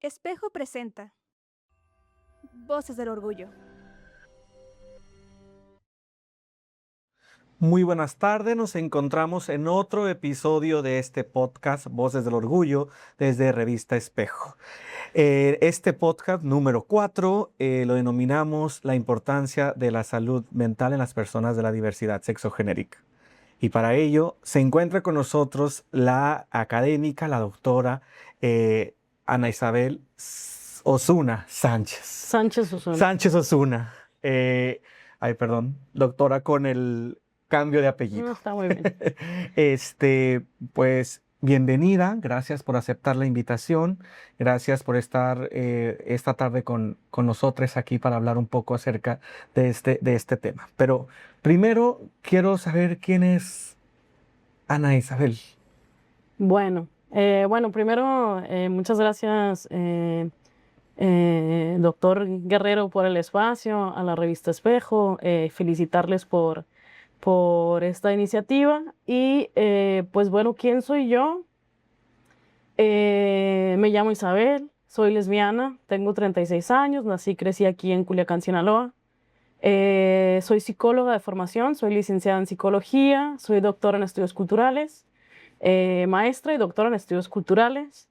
Espejo presenta Voces del Orgullo. Muy buenas tardes, nos encontramos en otro episodio de este podcast Voces del Orgullo desde Revista Espejo. Este podcast número 4 lo denominamos La importancia de la salud mental en las personas de la diversidad sexogenérica. Y para ello se encuentra con nosotros la académica, la doctora Ana Isabel Osuna Sánchez. Sánchez Osuna. Sánchez Osuna. Doctora con el cambio de apellido. Está muy bien. Pues bienvenida, gracias por aceptar la invitación, gracias por estar esta tarde con nosotros aquí para hablar un poco acerca de este tema. Pero primero quiero saber quién es Ana Isabel. Bueno, primero muchas gracias, doctor Guerrero, por el espacio, a la revista Espejo, felicitarles por esta iniciativa y pues bueno, ¿quién soy yo? Me llamo Isabel, soy lesbiana, tengo 36 años, nací y crecí aquí en Culiacán, Sinaloa. Soy psicóloga de formación, soy licenciada en psicología, soy doctora en estudios culturales, maestra y doctora en estudios culturales.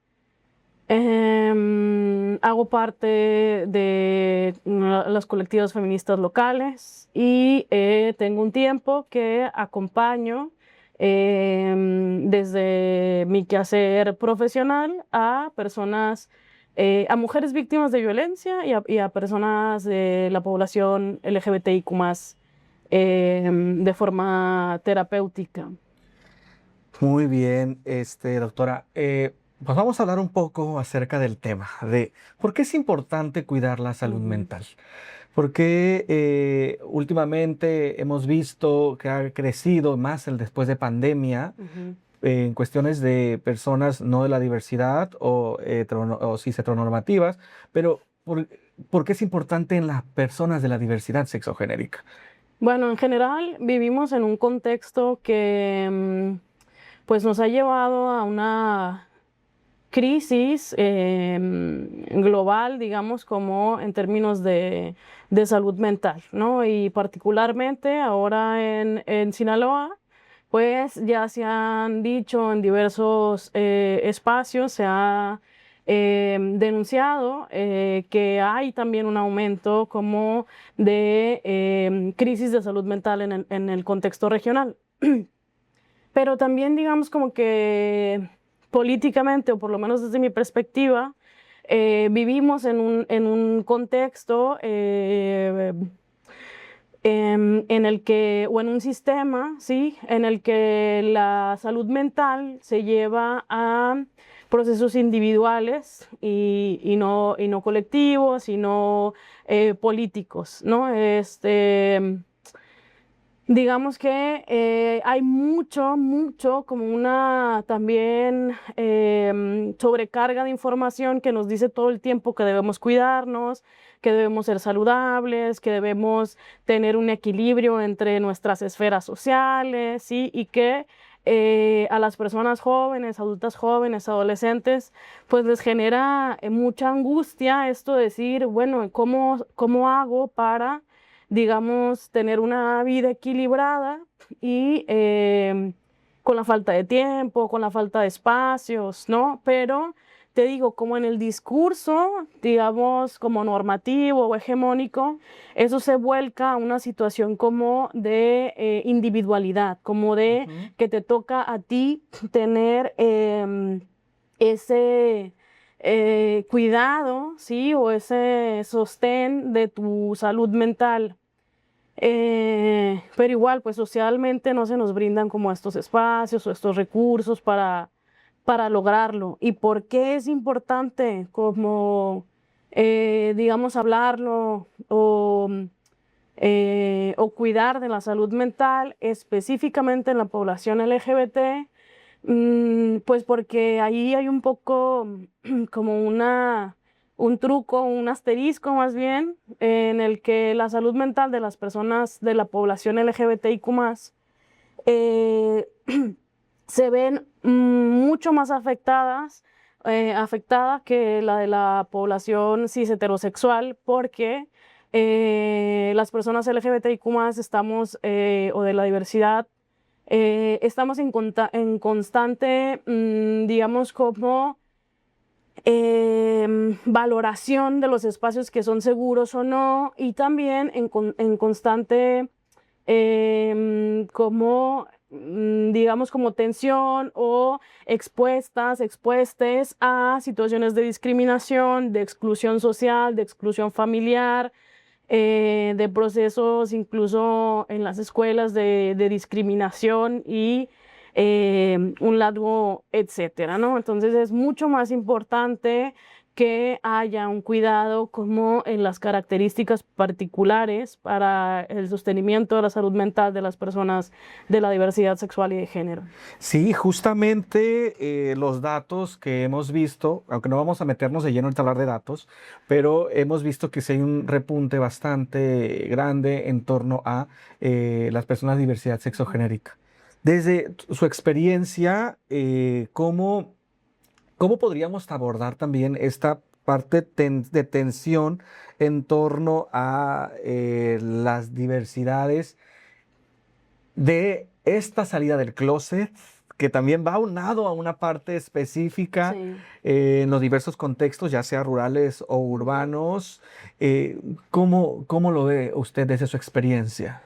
Hago parte de las colectivas feministas locales y tengo un tiempo que acompaño desde mi quehacer profesional a personas, a mujeres víctimas de violencia y a personas de la población LGBTIQ+, de forma terapéutica. Muy bien, doctora. Pues vamos a hablar un poco acerca del tema de por qué es importante cuidar la salud mental. Porque últimamente hemos visto que ha crecido más el después de pandemia en cuestiones de personas no de la diversidad o cis heteronormativas, pero ¿por qué es importante en las personas de la diversidad sexogenérica? Bueno, en general vivimos en un contexto que pues nos ha llevado a una crisis global, digamos, como en términos de salud mental, ¿no? Y particularmente ahora en Sinaloa, pues ya se han dicho en diversos espacios, se ha denunciado que hay también un aumento como de crisis de salud mental en el contexto regional. Pero también digamos como que políticamente, o por lo menos desde mi perspectiva, vivimos en un contexto en el que, o en un sistema, ¿sí?, en el que la salud mental se lleva a procesos individuales y no colectivos, y no políticos, ¿no? Digamos que hay mucho, como una también sobrecarga de información que nos dice todo el tiempo que debemos cuidarnos, que debemos ser saludables, que debemos tener un equilibrio entre nuestras esferas sociales, ¿sí? Y que a las personas jóvenes, adultas jóvenes, adolescentes, pues les genera mucha angustia esto de decir, bueno, ¿cómo hago para, digamos, tener una vida equilibrada y con la falta de tiempo, con la falta de espacios, ¿no? Pero te digo, como en el discurso, digamos, como normativo o hegemónico, eso se vuelca a una situación como de individualidad, como de que te toca a ti tener ese cuidado, ¿sí? O ese sostén de tu salud mental. Pero igual, pues socialmente no se nos brindan como estos espacios o estos recursos para lograrlo. ¿Y por qué es importante como, digamos, hablarlo o cuidar de la salud mental, específicamente en la población LGBT? Pues porque ahí hay un poco como un truco, un asterisco más bien, en el que la salud mental de las personas de la población LGBTIQ+, eh, se ven mucho más afectadas afectada que la de la población cis heterosexual, porque las personas LGBTIQ+, estamos, o de la diversidad, estamos en constante, digamos, como valoración de los espacios que son seguros o no, y también en constante como, digamos, como tensión o expuestes a situaciones de discriminación, de exclusión social, de exclusión familiar, de procesos incluso en las escuelas de discriminación y un largo etcétera, ¿no? Entonces es mucho más importante que haya un cuidado como en las características particulares para el sostenimiento de la salud mental de las personas de la diversidad sexual y de género. Sí, justamente los datos que hemos visto, aunque no vamos a meternos de lleno en hablar de datos, pero hemos visto que sí hay un repunte bastante grande en torno a las personas de diversidad sexogenérica. Desde su experiencia, ¿cómo podríamos abordar también esta parte de tensión en torno a las diversidades de esta salida del closet, que también va aunado a una parte específica Sí. en los diversos contextos, ya sea rurales o urbanos? ¿Cómo lo ve usted desde su experiencia?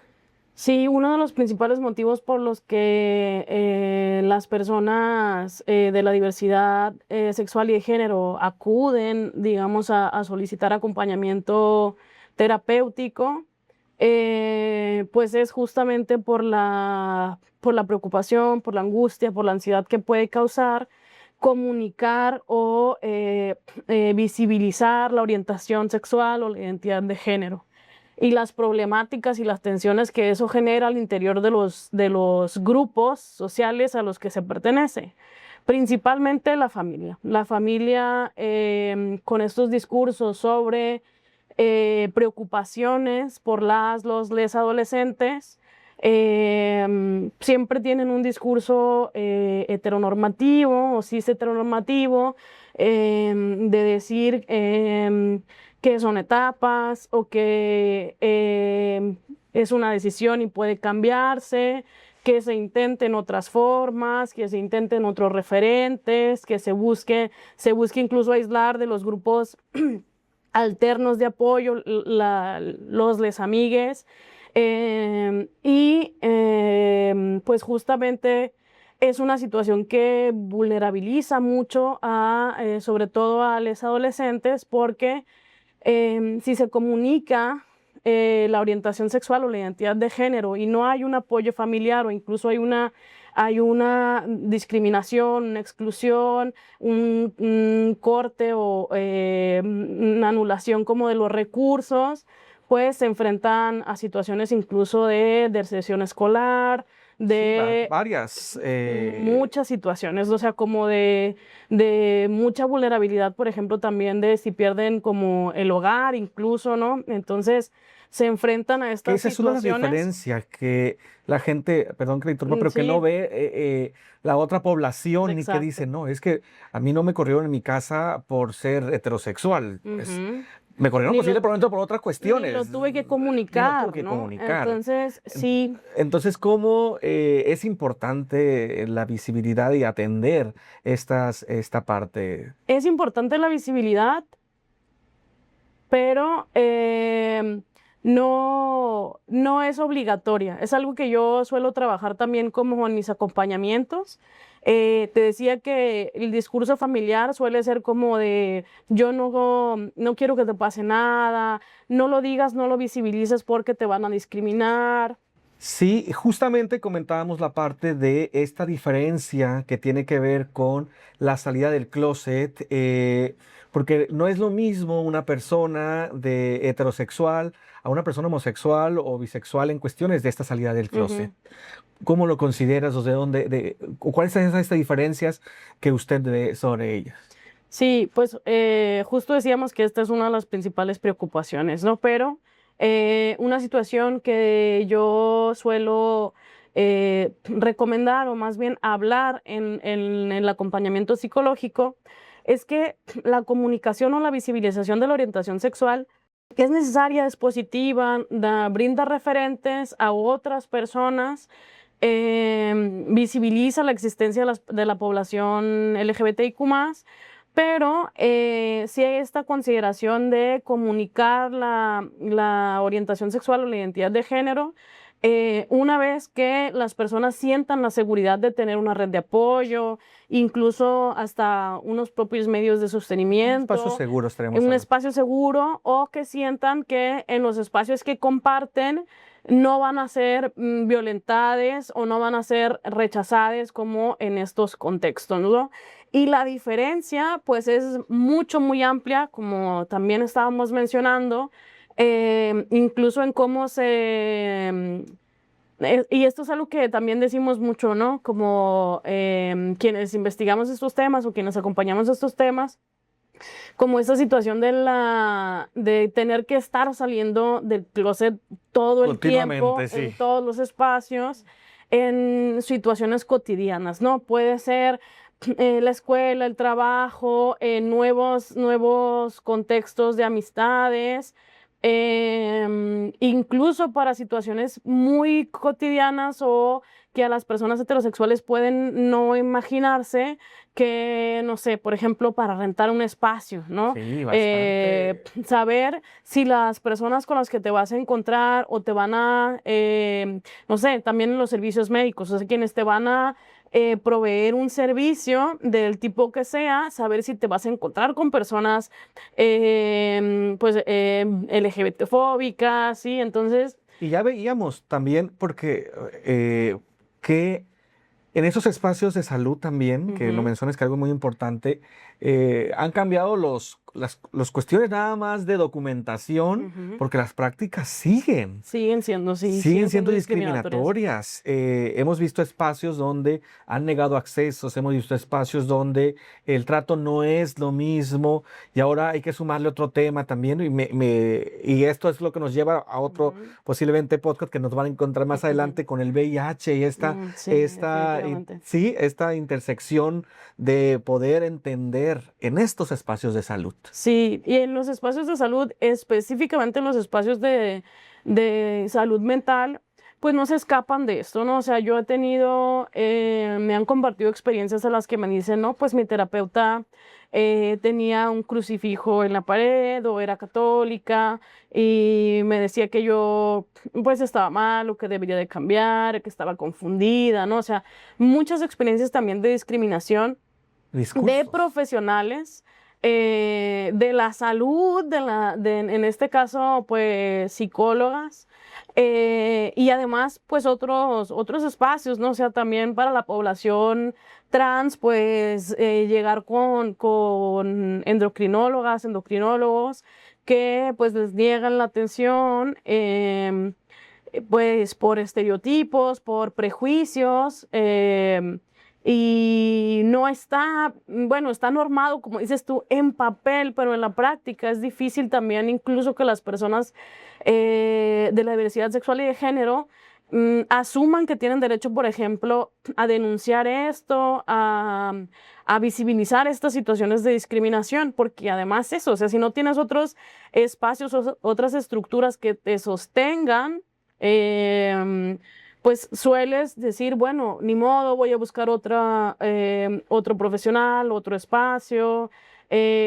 Sí, uno de los principales motivos por los que las personas de la diversidad sexual y de género acuden, digamos, a solicitar acompañamiento terapéutico, pues es justamente por la preocupación, por la angustia, por la ansiedad que puede causar comunicar o visibilizar la orientación sexual o la identidad de género y las problemáticas y las tensiones que eso genera al interior de los grupos sociales a los que se pertenece. Principalmente la familia. La familia con estos discursos sobre preocupaciones por les adolescentes, siempre tienen un discurso heteronormativo o cis heteronormativo de decir que son etapas o que es una decisión y puede cambiarse, que se intenten otras formas, que se intenten otros referentes, que se busque incluso aislar de los grupos alternos de apoyo, les amigues, pues justamente es una situación que vulnerabiliza mucho sobre todo a los adolescentes porque si se comunica la orientación sexual o la identidad de género y no hay un apoyo familiar o incluso hay una discriminación, una exclusión, un corte o una anulación como de los recursos, pues se enfrentan a situaciones incluso de deserción escolar, de Varias. muchas situaciones, o sea, como de mucha vulnerabilidad, por ejemplo, también de si pierden como el hogar incluso, ¿no? Entonces se enfrentan a Que estas esa es una de las situaciones. diferencias que la gente, perdón que le interrumpa, pero que Sí, no ve la otra población y que exacto. dice, no, es que a mí no me corrieron en mi casa por ser heterosexual. Ujú. Me corrieron Ni lo, posiblemente por otras ni cuestiones. lo tuve que Y lo tuve comunicar, que ¿no? comunicar. Entonces, sí, Entonces, ¿cómo es importante la visibilidad y atender esta parte? es importante la visibilidad, pero no es obligatoria. Es algo que yo suelo trabajar también como en mis acompañamientos. Te decía que el discurso familiar suele ser como de yo no quiero que te pase nada, no lo digas, no lo visibilices porque te van a discriminar. Sí, justamente comentábamos la parte de esta diferencia que tiene que ver con la salida del closet, porque no es lo mismo una persona de heterosexual a una persona homosexual o bisexual en cuestiones de esta salida del closet. Ujú. ¿Cómo lo consideras o de dónde, cuáles son estas diferencias que usted ve sobre ellas? Sí, pues justo decíamos que esta es una de las principales preocupaciones, ¿no? Pero una situación que yo suelo recomendar o más bien hablar en el acompañamiento psicológico es que la comunicación o la visibilización de la orientación sexual es necesaria, es positiva, brinda referentes a otras personas, visibiliza la existencia de la población LGBTIQ+, pero sí hay esta consideración de comunicar la orientación sexual o la identidad de género una vez que las personas sientan la seguridad de tener una red de apoyo, incluso hasta unos propios medios de sostenimiento. Espacios seguros tenemos. Un espacio seguro, o que sientan que en los espacios que comparten no van a ser violentadas o no van a ser rechazadas como en estos contextos, ¿no? Y la diferencia pues es muy amplia, como también estábamos mencionando, incluso en cómo y esto es algo que también decimos mucho, ¿no? Como quienes investigamos estos temas o quienes acompañamos estos temas, como esta situación de tener que estar saliendo del closet todo el tiempo, sí, en todos los espacios, en situaciones cotidianas, ¿no? Puede ser la escuela, el trabajo, nuevos contextos de amistades, incluso para situaciones muy cotidianas o que a las personas heterosexuales pueden no imaginarse, que, no sé, por ejemplo, para rentar un espacio, ¿no? Sí, bastante. Saber si las personas con las que te vas a encontrar o te van a, no sé, también en los servicios médicos, o sea, quienes te van a proveer un servicio del tipo que sea, saber si te vas a encontrar con personas pues LGBT-fóbicas, ¿sí? Entonces... Y ya veíamos también, porque que en esos espacios de salud también, que lo mencionas que algo muy importante, han cambiado los cuestiones nada más de documentación, porque las prácticas siguen. Siguen siendo, sí. Siguen siendo discriminatorias. Hemos visto espacios donde han negado accesos, hemos visto espacios donde el trato no es lo mismo, y ahora hay que sumarle otro tema también, y esto es lo que nos lleva a otro posiblemente podcast que nos van a encontrar más adelante con el VIH y esta intersección de poder entender en estos espacios de salud. Sí, y en los espacios de salud, específicamente en los espacios de salud mental, pues no se escapan de esto, ¿no? O sea, yo he tenido, me han compartido experiencias a las que me dicen, no, pues mi terapeuta tenía un crucifijo en la pared o era católica y me decía que yo pues estaba mal o que debería de cambiar, que estaba confundida, ¿no? O sea, muchas experiencias también de discriminación de profesionales de la salud, en este caso, pues psicólogas, y además, pues otros espacios, ¿no? O sea, también para la población trans, pues llegar con endocrinólogos, que pues les niegan la atención, pues por estereotipos, por prejuicios, y no está, bueno, está normado, como dices tú, en papel, pero en la práctica es difícil también, incluso que las personas de la diversidad sexual y de género asuman que tienen derecho, por ejemplo, a denunciar esto, a visibilizar estas situaciones de discriminación, porque además eso, o sea, si no tienes otros espacios, otras estructuras que te sostengan, pues sueles decir, bueno, ni modo, voy a buscar otro profesional, otro espacio,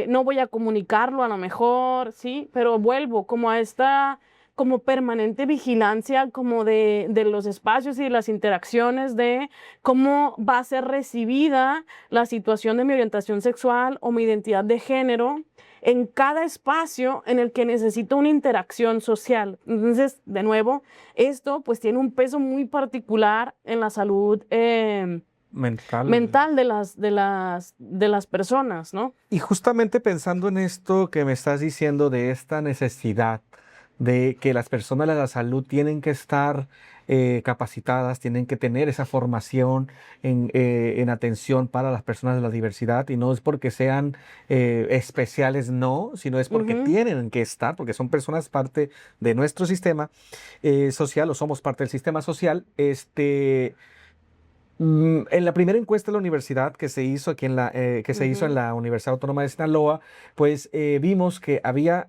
no voy a comunicarlo a lo mejor, ¿sí? Pero vuelvo como a esta como permanente vigilancia como de los espacios y de las interacciones, de cómo va a ser recibida la situación de mi orientación sexual o mi identidad de género en cada espacio en el que necesito una interacción social. Entonces, de nuevo, esto pues tiene un peso muy particular en la salud mental de las personas, ¿no? Y justamente pensando en esto que me estás diciendo, de esta necesidad de que las personas de la salud tienen que estar capacitadas, tienen que tener esa formación en atención para las personas de la diversidad, y no es porque sean especiales, no, sino es porque tienen que estar, porque son personas parte de nuestro sistema social, o somos parte del sistema social. En la primera encuesta de la universidad que se hizo aquí se hizo en la Universidad Autónoma de Sinaloa, pues vimos que había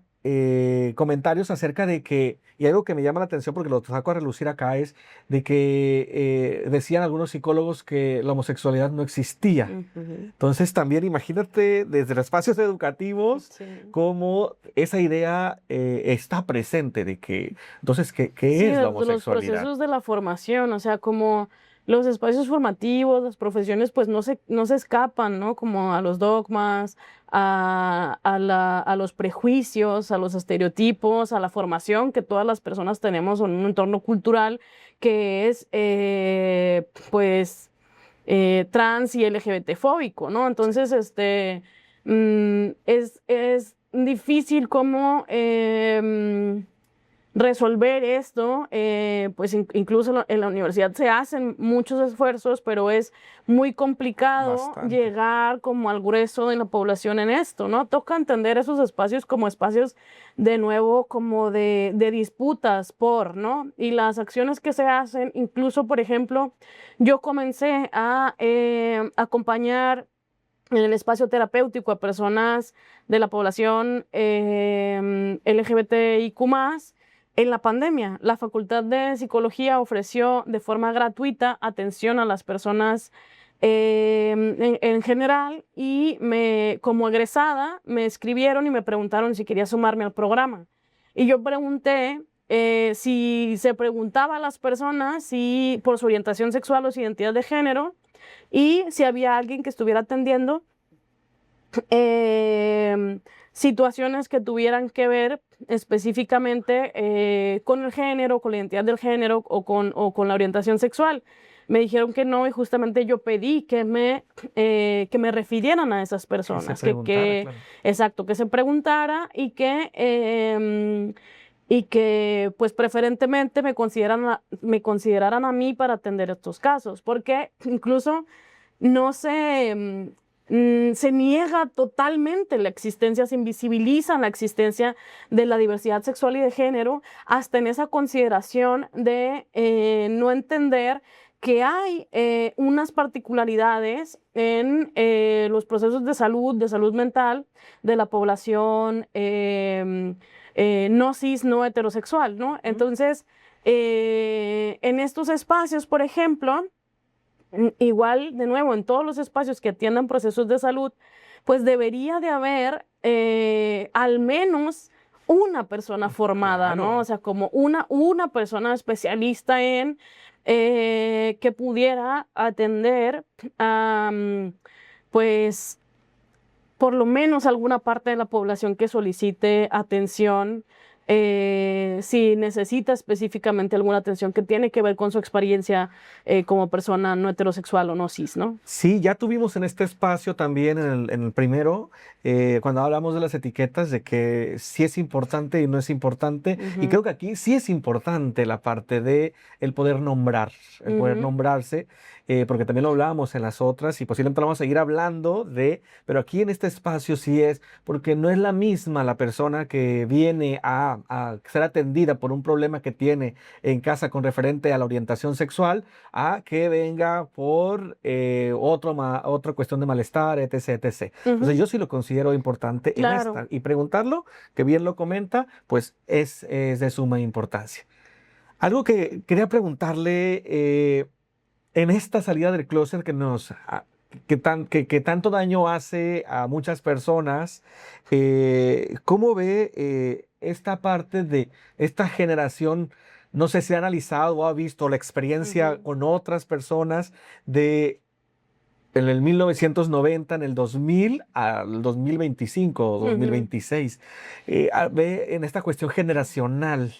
comentarios acerca de que, y algo que me llama la atención porque lo saco a relucir acá, es de que decían algunos psicólogos que la homosexualidad no existía. Entonces también imagínate desde los espacios educativos Sí. cómo esa idea está presente de que, entonces, ¿qué Sí, es la los homosexualidad? procesos de la formación, o sea, como los espacios formativos, las profesiones, pues no se escapan, ¿no? Como a los dogmas, a los prejuicios, a los estereotipos, a la formación que todas las personas tenemos en un entorno cultural que es, pues, trans y LGBT fóbico, ¿no? Entonces, es difícil como resolver esto, pues incluso en la universidad se hacen muchos esfuerzos, pero es muy complicado Bastante. llegar como al grueso de la población en esto, ¿no? Toca entender esos espacios como espacios de nuevo, como de disputas por, ¿no? Y las acciones que se hacen, incluso, por ejemplo, yo comencé a acompañar en el espacio terapéutico a personas de la población LGBTIQ+. En la pandemia, la Facultad de Psicología ofreció de forma gratuita atención a las personas en general y como egresada me escribieron y me preguntaron si quería sumarme al programa. Y yo pregunté si se preguntaba a las personas si por su orientación sexual o su identidad de género y si había alguien que estuviera atendiendo situaciones que tuvieran que ver específicamente con el género, con la identidad del género o con la orientación sexual. Me dijeron que no y justamente yo pedí que me refirieran a esas personas. Que se preguntara, claro. Exacto, que se preguntara y que pues preferentemente me consideraran a mí para atender estos casos, porque incluso no se niega totalmente la existencia, se invisibiliza la existencia de la diversidad sexual y de género, hasta en esa consideración de no entender que hay unas particularidades en los procesos de salud mental de la población no cis, no heterosexual, ¿no? Entonces, en estos espacios, por ejemplo, igual, de nuevo, en todos los espacios que atiendan procesos de salud, pues debería de haber al menos una persona formada, Claro. ¿no? O sea, como una persona especialista en que pudiera atender a, pues, por lo menos alguna parte de la población que solicite atención, si necesita específicamente alguna atención que tiene que ver con su experiencia como persona no heterosexual o no cis, ¿no? Sí, ya tuvimos en este espacio también, en el primero, cuando hablamos de las etiquetas, de que sí es importante y no es importante. Y creo que aquí sí es importante la parte de el poder nombrar, el poder nombrarse, porque también lo hablábamos en las otras y posiblemente lo vamos a seguir hablando pero aquí en este espacio sí es, porque no es la misma la persona que viene a ser atendida por un problema que tiene en casa con referente a la orientación sexual, a que venga por otra cuestión de malestar, etc, etc. Entonces yo sí lo considero importante en Claro. esta. Y preguntarlo, que bien lo comenta, pues es de suma importancia. Algo que quería preguntarle en esta salida del clóset que tanto daño hace a muchas personas, ¿cómo ve esta parte de esta generación? No sé si ha analizado o ha visto la experiencia con otras personas en el 1990, en el 2000 al 2025 o 2026. Ve en esta cuestión generacional,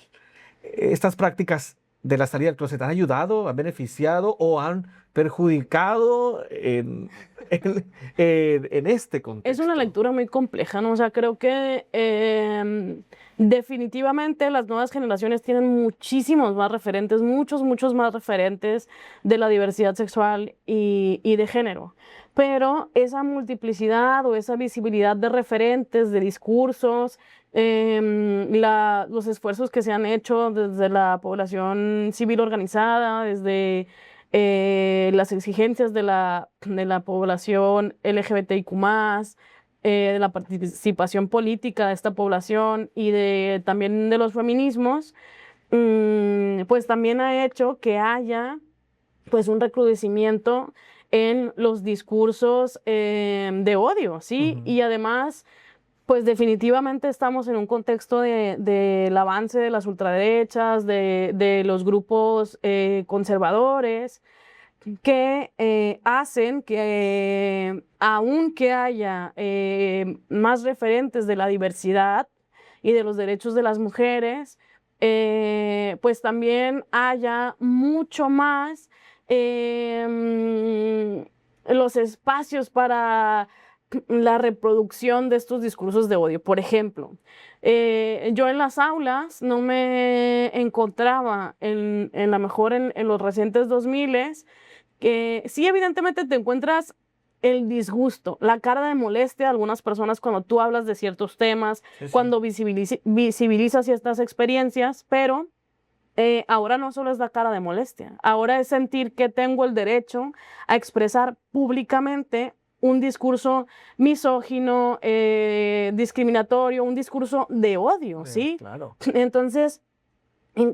estas prácticas de la salida del closet han ayudado, han beneficiado o han perjudicado en este contexto. Es una lectura muy compleja, ¿no? O sea, creo que definitivamente las nuevas generaciones tienen muchísimos más referentes, muchos más referentes de la diversidad sexual y de género. Pero esa multiplicidad o esa visibilidad de referentes, de discursos, los esfuerzos que se han hecho desde la población civil organizada, desde las exigencias de la población LGBTIQ+, de la participación política de esta población y también de los feminismos, pues también ha hecho que haya pues un recrudecimiento en los discursos de odio, ¿sí? Ujú. Y además, pues definitivamente estamos en un contexto del avance de las ultraderechas, de los grupos conservadores, que hacen que aunque haya más referentes de la diversidad y de los derechos de las mujeres, pues también haya mucho más los espacios para la reproducción de estos discursos de odio. Por ejemplo, yo en las aulas no me encontraba en la mejor en los recientes 2000, que sí, evidentemente te encuentras el disgusto, la cara de molestia de algunas personas cuando tú hablas de ciertos temas, Sí, sí. cuando visibilizas ciertas experiencias, pero ahora no solo es la cara de molestia, ahora es sentir que tengo el derecho a expresar públicamente un discurso misógino, discriminatorio, un discurso de odio, ¿sí? Claro. Entonces,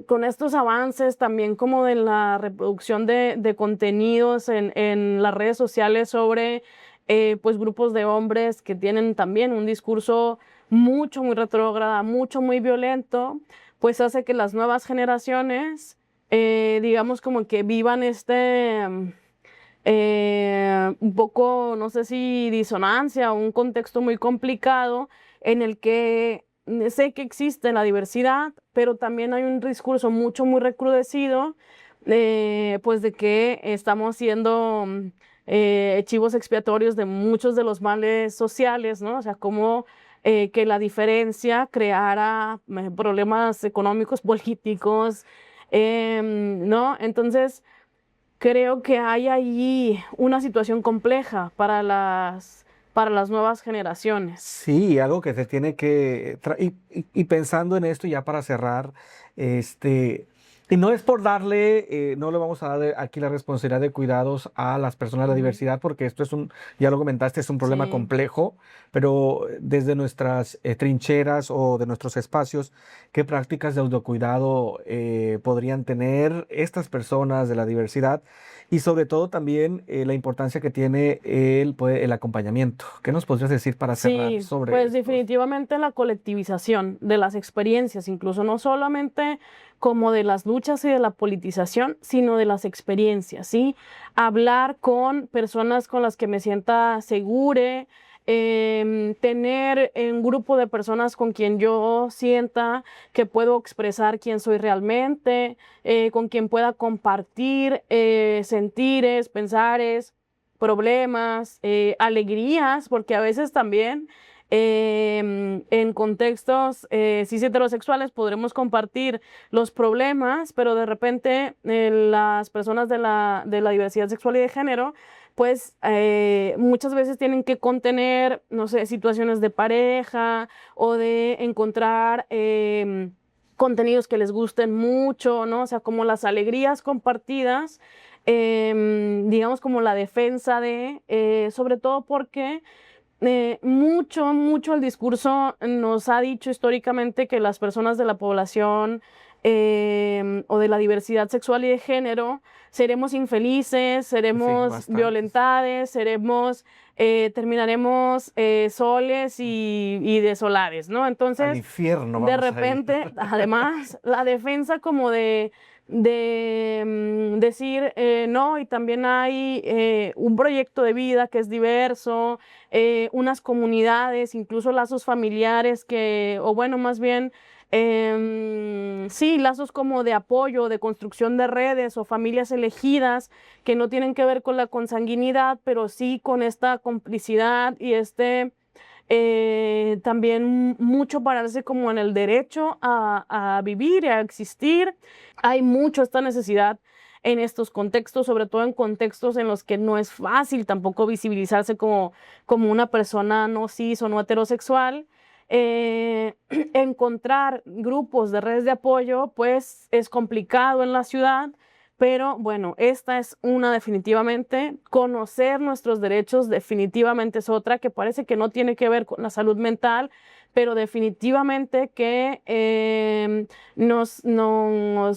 con estos avances también como de la reproducción de contenidos en las redes sociales sobre pues grupos de hombres que tienen también un discurso mucho, muy retrógrada, mucho, muy violento, pues hace que las nuevas generaciones, digamos como que vivan un poco, no sé si disonancia o un contexto muy complicado en el que sé que existe la diversidad, pero también hay un discurso mucho, muy recrudecido, pues de que estamos siendo chivos expiatorios de muchos de los males sociales, ¿no? O sea, como que la diferencia creara problemas económicos, políticos, ¿no? Entonces, creo que hay ahí una situación compleja para las nuevas generaciones. Sí, algo que se tiene que... y pensando en esto ya para cerrar, este... Y no es por darle, no le vamos a dar aquí la responsabilidad de cuidados a las personas de la Ujú. diversidad, porque esto es un, ya lo comentaste, es un problema Sí. complejo, pero desde nuestras trincheras o de nuestros espacios, ¿qué prácticas de autocuidado podrían tener estas personas de la diversidad? Y sobre todo también la importancia que tiene el acompañamiento. ¿Qué nos podrías decir para cerrar Sí, sobre pues esto? definitivamente la colectivización de las experiencias, incluso no solamente como de las luchas y de la politización, sino de las experiencias, ¿sí? Hablar con personas con las que me sienta segure, tener un grupo de personas con quien yo sienta que puedo expresar quién soy realmente, con quien pueda compartir sentires, pensares, problemas, alegrías, porque a veces también en contextos cis heterosexuales podremos compartir los problemas, pero de repente las personas de la diversidad sexual y de género, pues muchas veces tienen que contener, no sé, situaciones de pareja o de encontrar contenidos que les gusten mucho, ¿no? O sea, como las alegrías compartidas, digamos como la defensa sobre todo porque mucho el discurso nos ha dicho históricamente que las personas de la población o de la diversidad sexual y de género seremos infelices, Sí, seremos bastantes. violentades, terminaremos soles y desolares, ¿no? Al Entonces, infierno de vamos a ir. repente, además, la defensa como de decir no, y también hay un proyecto de vida que es diverso, unas comunidades, incluso lazos familiares o bueno, más bien, sí, lazos como de apoyo, de construcción de redes o familias elegidas que no tienen que ver con la consanguinidad, pero sí con esta complicidad y también mucho pararse como en el derecho a vivir y a existir. Hay mucho esta necesidad en estos contextos, sobre todo en contextos en los que no es fácil tampoco visibilizarse como una persona no cis o no heterosexual. Encontrar grupos de redes de apoyo, pues es complicado en la ciudad, Pero bueno, esta es una definitivamente. Conocer nuestros derechos definitivamente es otra que parece que no tiene que ver con la salud mental, pero definitivamente que nos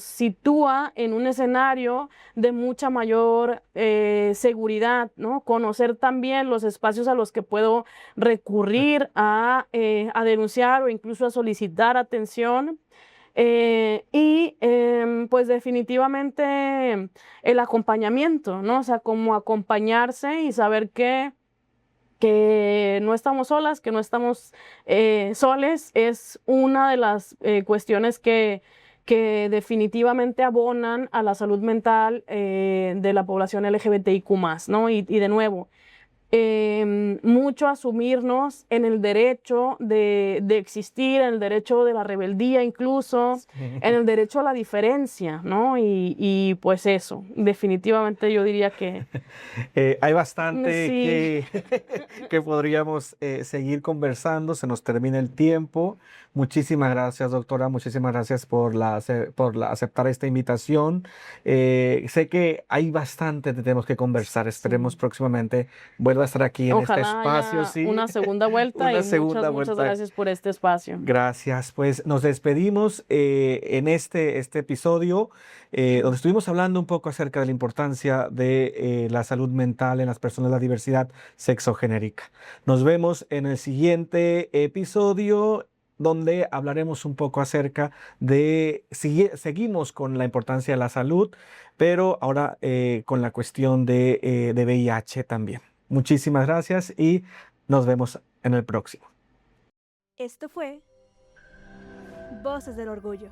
sitúa en un escenario de mucha mayor seguridad, ¿no? Conocer también los espacios a los que puedo recurrir a denunciar o incluso a solicitar atención. Pues definitivamente el acompañamiento, ¿no? O sea, como acompañarse y saber que no estamos solas, que no estamos soles, es una de las cuestiones que definitivamente abonan a la salud mental de la población LGBTIQ+, ¿no? Y de nuevo, mucho asumirnos en el derecho de existir, en el derecho de la rebeldía incluso, en el derecho a la diferencia, ¿no? Y pues eso, definitivamente yo diría que Hay bastante sí. que podríamos seguir conversando, se nos termina el tiempo. Muchísimas gracias, doctora, muchísimas gracias por aceptar esta invitación. Sé que hay bastante que tenemos que conversar, esperemos Sí. próximamente vuelva a estar aquí en este Ojalá espacio, haya sí. una segunda vuelta Una y segunda muchas vuelta. gracias por este espacio. Gracias, pues nos despedimos en este episodio donde estuvimos hablando un poco acerca de la importancia de la salud mental en las personas de la diversidad sexogenérica. Nos vemos en el siguiente episodio donde hablaremos un poco acerca de, seguimos con la importancia de la salud, pero ahora con la cuestión de VIH también. Muchísimas gracias y nos vemos en el próximo. Esto fue Voces del Orgullo.